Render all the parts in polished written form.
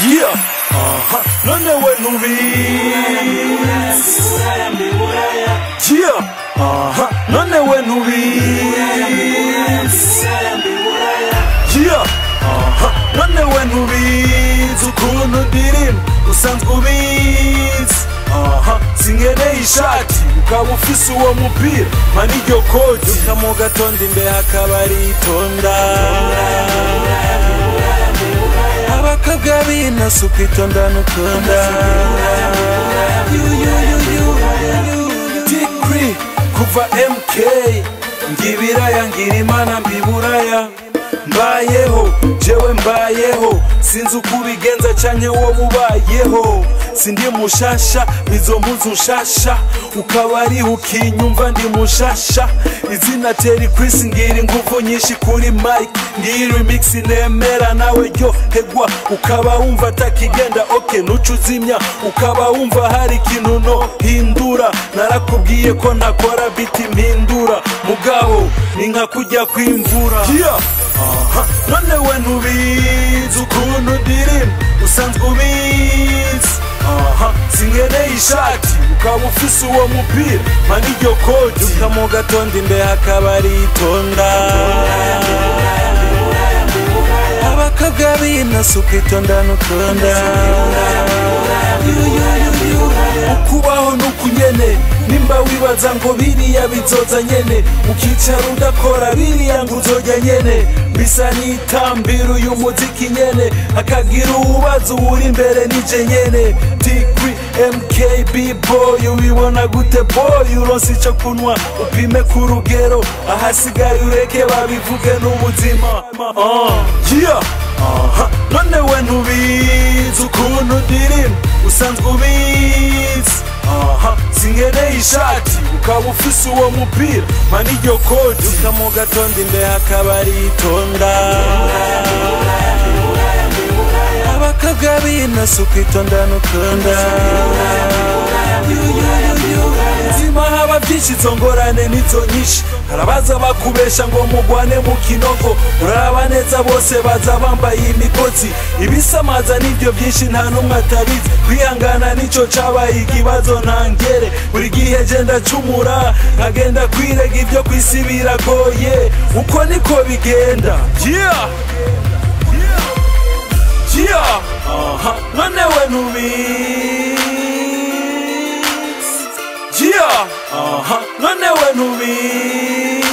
Yeah, none we nubizi. Yeah, none we nubizi. Yeah, none we nubizi. Ukuntu ndirimba usanzwe ubizi. Sinkeneye ishati ukaba ufise uwo mupira mani iryo koti mu gatondo imbe hakaba ari itonda abakobwa binasuka itonda n'utonda Tikri kuva MK ngibiraya ngira imana mbiburaya mbayeho jewe mbayeho sinzi uko ubigenza canke wowe ubayeho sindi mushasha bizo mpuzu nshasha ukaba ari ukinyumva ndi mushasha izina Terry Chris ngira ingufu nyinshi kuri mic ngira remix nemera nawe ryo hegwa ukaba wumva atakigenda okay nucuzimya ukaba wumva hari ikintu no hindura narakubwiye ko ntakora biti mpindura mugabo ni nka kujya kwimvura yeah. None we nubizi ukuntu ndirimba usanzwe ubizi sinkeneye ishati ukaba ufise uwo mupira mani iryo koti mu gatondo imbe hakaba ari itonda abakobwa binasuka itonda n'utonda ukubaho nukunyene nimba wibaza ngo biriya bizoza nyene ukicara udakora biriya ngo uzojya nyene bisa n'itambira uyu muziki nyene akagira ubaza uri imbere nije nyene Tikri MKB boy ubibona gute boy uronse ico kunwa upime ku rugero ahasigaye ureke babivuge n'ubuzima yeah. None we nubizi ukuntu ndirimba usanzwe ubizi sinkeneye ishati ukaba ufise uwo mupira mani iryo koti mu gatondo imbe hakaba ari itonda abakobwa binasuka itonda n'utonda zima haba byinshi izo ngorane nizo nyinshi harabaza bakubesha ngo mugwane mu kinogo uraraba neza bose baza bambaye imigozi ibisamaza nibyo byinshi nta n'umwe atabizi kwihangana nico cabaye ikibazo ntangere buri gihe genda cumura nkagenda kwirega ibyo kwisi biragoye uko niko bigenda yeah. Yeah. None we nubizi yeah. None we nubizi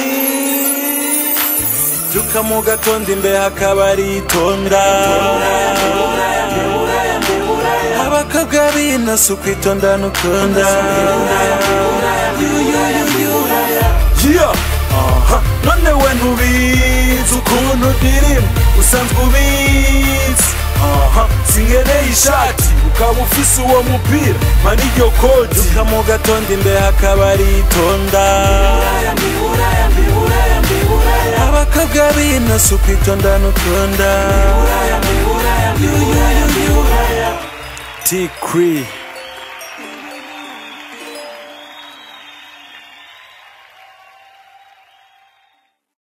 Duka mu gatondo imbe hakaba ari itonda abakobwa binasuka itonda n'utonda yeah. None we nubizi ukuntu ndirimba usanzwe ubizi sinkeneye ishati ukaba ufise uwo mupira mani iryo koti mu gatondo imbe hakaba ari itonda abakobwa binasuka itonda n'utonda Tikri